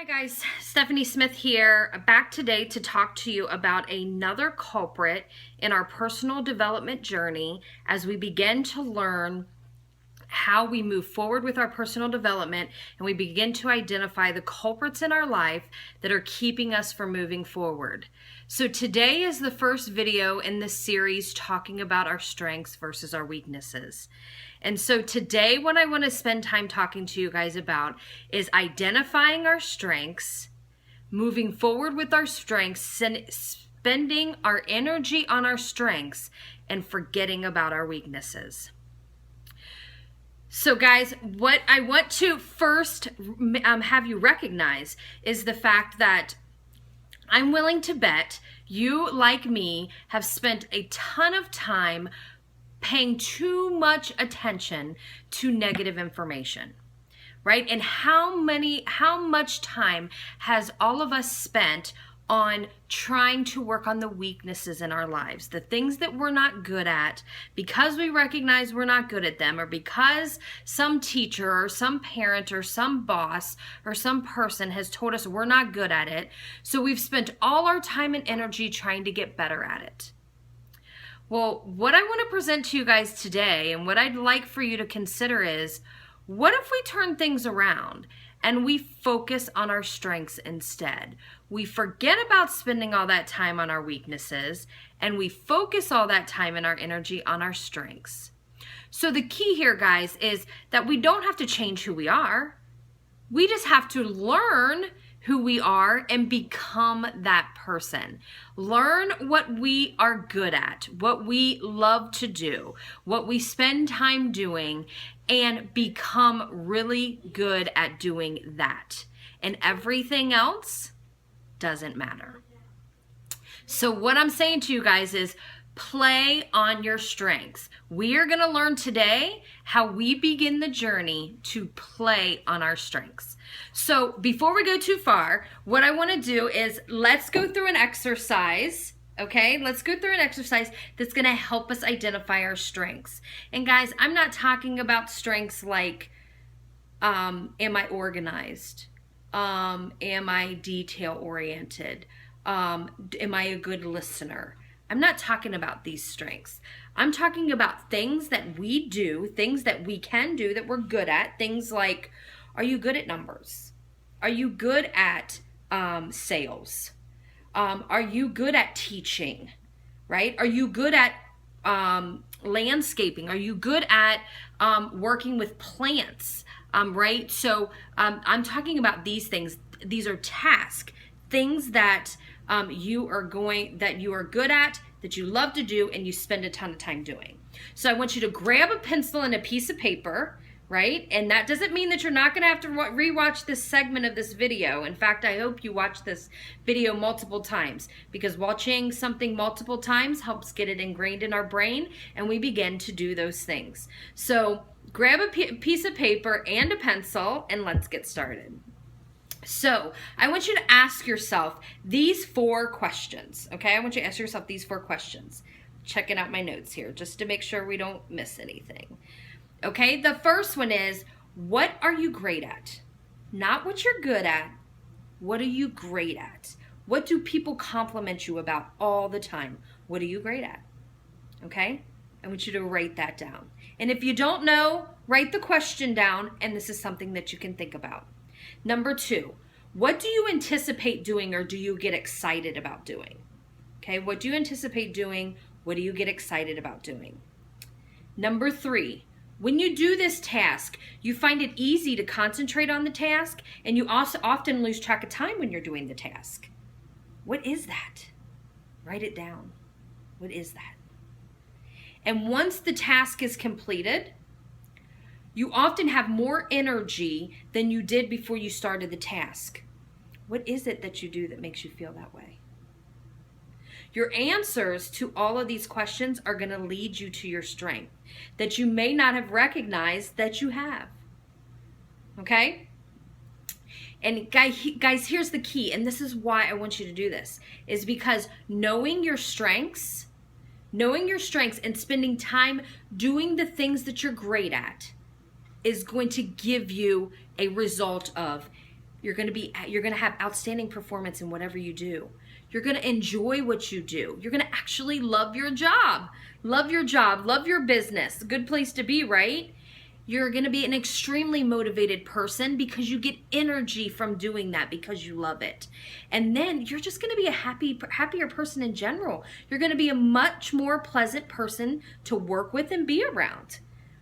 Hi guys, Stephanie Smith here, back today to talk to you about another culprit in our personal development journey as we begin to learn how we move forward with our personal development and we begin to identify the culprits in our life that are keeping us from moving forward. So today is the first video in this series talking about our strengths versus our weaknesses. And so today what I want to spend time talking to you guys about is identifying our strengths, moving forward with our strengths, spending our energy on our strengths, and forgetting about our weaknesses. So guys, what I want to first have you recognize is the fact that I'm willing to bet you, like me, have spent a ton of time paying too much attention to negative information, right? And how much time has all of us spent on trying to work on the weaknesses in our lives, the things that we're not good at, because we recognize we're not good at them, or because some teacher or some parent or some boss or some person has told us we're not good at it. So we've spent all our time and energy trying to get better at it. Well, what I want to present to you guys today, and what I'd like for you to consider is, what if we turn things around and we focus on our strengths instead? We forget about spending all that time on our weaknesses, and we focus all that time and our energy on our strengths. So the key here, guys, is that we don't have to change who we are. We just have to learn who we are and become that person. Learn what we are good at, what we love to do, what we spend time doing, and become really good at doing that. And everything else doesn't matter. So what I'm saying to you guys is, play on your strengths. We are going to learn today how we begin the journey to play on our strengths. So before we go too far, what I want to do is let's go through an exercise. Okay, let's go through an exercise that's going to help us identify our strengths. And guys, I'm not talking about strengths like, am I organized? Am I detail oriented? Am I a good listener? I'm not talking about these strengths. I'm talking about things that we do, things that we can do that we're good at. Things like, are you good at numbers? Are you good at sales? Are you good at teaching, right? Are you good at landscaping? Are you good at working with plants, right? So I'm talking about these things. These are tasks, things that you are good at, that you love to do, and you spend a ton of time doing. So I want you to grab a pencil and a piece of paper, right? And that doesn't mean that you're not going to have to rewatch this segment of this video. In fact, I hope you watch this video multiple times, because watching something multiple times helps get it ingrained in our brain, and we begin to do those things. So grab a piece of paper and a pencil, and let's get started. So I want you to ask yourself these 4 questions, okay? I want you to ask yourself these 4 questions. Checking out my notes here just to make sure we don't miss anything. Okay, the first one is, what are you great at? Not what you're good at. What are you great at? What do people compliment you about all the time? What are you great at? Okay, I want you to write that down. And if you don't know, write the question down, and this is something that you can think about. Number 2, what do you anticipate doing, or do you get excited about doing? Okay, what do you anticipate doing? What do you get excited about doing? Number 3, when you do this task, you find it easy to concentrate on the task, and you also often lose track of time when you're doing the task. What is that? Write it down. What is that? And once the task is completed, you often have more energy than you did before you started the task. What is it that you do that makes you feel that way? Your answers to all of these questions are going to lead you to your strength that you may not have recognized that you have. Okay? And guys, here's the key, and this is why I want you to do this, is because knowing your strengths and spending time doing the things that you're great at is going to give you a result of You're going to have outstanding performance in whatever you do. You're going to enjoy what you do. You're going to actually love your job. Love your job, love your business. A good place to be, right? You're going to be an extremely motivated person because you get energy from doing that because you love it. And then you're just going to be a happier person in general. You're going to be a much more pleasant person to work with and be around,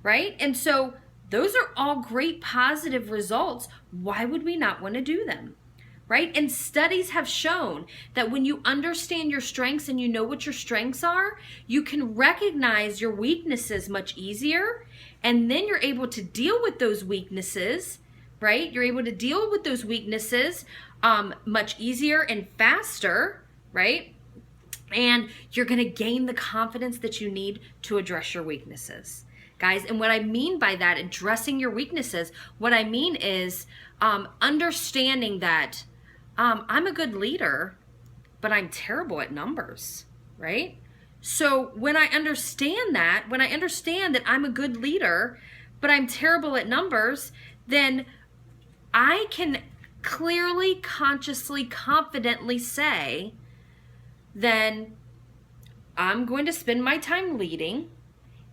right? And so those are all great positive results. Why would we not want to do them? Right? And studies have shown that when you understand your strengths and you know what your strengths are, you can recognize your weaknesses much easier. And then you're able to deal with those weaknesses, right? You're able to deal with those weaknesses much easier and faster, right? And you're going to gain the confidence that you need to address your weaknesses. Guys, and what I mean by that, addressing your weaknesses, what I mean is understanding that I'm a good leader, but I'm terrible at numbers, right? So when I understand that, that I'm a good leader, but I'm terrible at numbers, then I can clearly, consciously, confidently say, then I'm going to spend my time leading,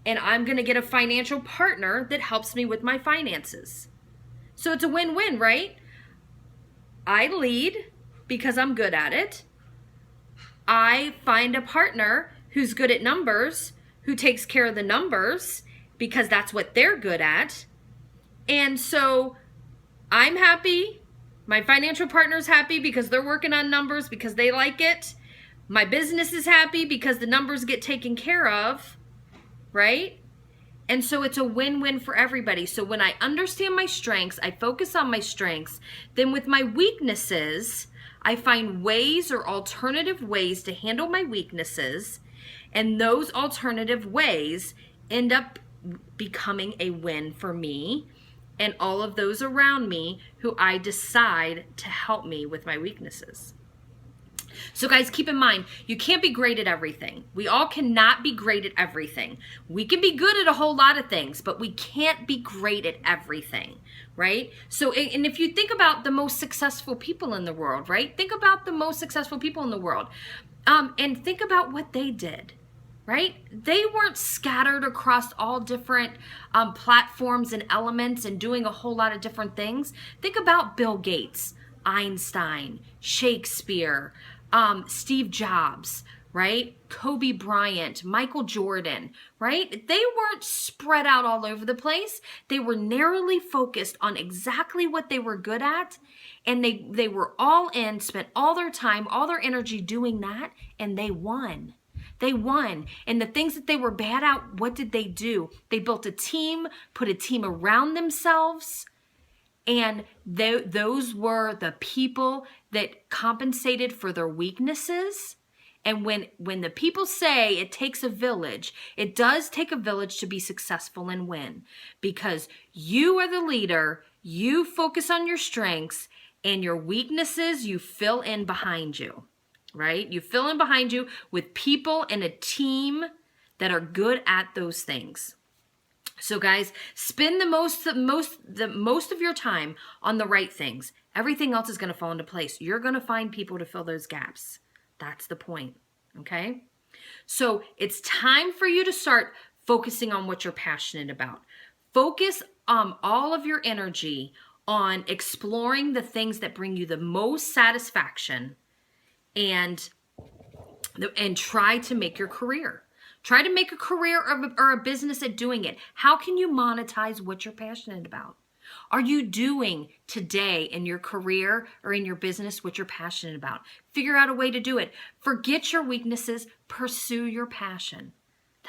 and I'm going to get a financial partner that helps me with my finances. So it's a win-win, right? I lead because I'm good at it. I find a partner who's good at numbers, who takes care of the numbers because that's what they're good at. And so I'm happy. My financial partner's happy because they're working on numbers because they like it. My business is happy because the numbers get taken care of, right? And so it's a win-win for everybody. So when I understand my strengths, I focus on my strengths, then with my weaknesses, I find ways or alternative ways to handle my weaknesses, and those alternative ways end up becoming a win for me and all of those around me who I decide to help me with my weaknesses. So guys, keep in mind, you can't be great at everything. We all cannot be great at everything. We can be good at a whole lot of things, but we can't be great at everything, right? So, and if you think about the most successful people in the world, right? Think about the most successful people in the world, and think about what they did, right? They weren't scattered across all different platforms and elements and doing a whole lot of different things. Think about Bill Gates, Einstein, Shakespeare, Steve Jobs, right? Kobe Bryant, Michael Jordan, right? They weren't spread out all over the place. They were narrowly focused on exactly what they were good at, and they were all in, spent all their time, all their energy doing that, and they won. They won. And the things that they were bad at, what did they do? They built a team, put a team around themselves, and those were the people that compensated for their weaknesses. And when the people say it takes a village, it does take a village to be successful and win. Because you are the leader, you focus on your strengths, and your weaknesses you fill in behind you, right? You fill in behind you with people and a team that are good at those things. So guys, spend the most of your time on the right things. Everything else is going to fall into place. You're going to find people to fill those gaps. That's the point, okay? So it's time for you to start focusing on what you're passionate about. Focus all of your energy on exploring the things that bring you the most satisfaction, and try to make your career. Try to make a career or a business at doing it. How can you monetize what you're passionate about? Are you doing today in your career or in your business what you're passionate about? Figure out a way to do it. Forget your weaknesses, pursue your passion.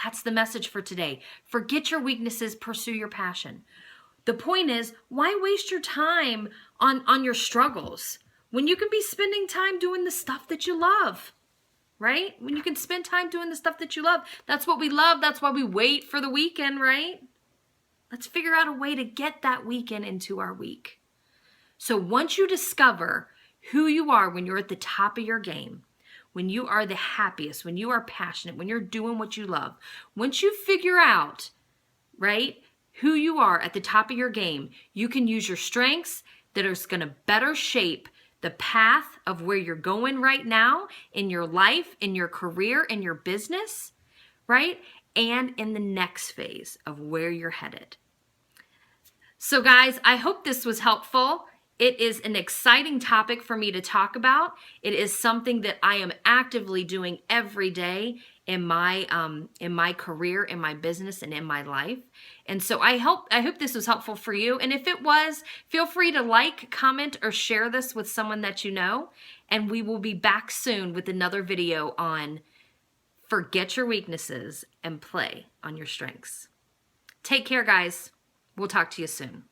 That's the message for today. Forget your weaknesses, pursue your passion. The point is, why waste your time on your struggles when you can be spending time doing the stuff that you love? Right? When you can spend time doing the stuff that you love. That's what we love. That's why we wait for the weekend, right? Let's figure out a way to get that weekend into our week. So once you discover who you are when you're at the top of your game, when you are the happiest, when you are passionate, when you're doing what you love, once you figure out, right, who you are at the top of your game, you can use your strengths that is going to better shape the path of where you're going right now in your life, in your career, in your business, right? And in the next phase of where you're headed. So guys, I hope this was helpful. It is an exciting topic for me to talk about. It is something that I am actively doing every day in my career, in my business, and in my life. And so I hope this was helpful for you. And if it was, feel free to like, comment, or share this with someone that you know. And we will be back soon with another video on forget your weaknesses and play on your strengths. Take care, guys. We'll talk to you soon.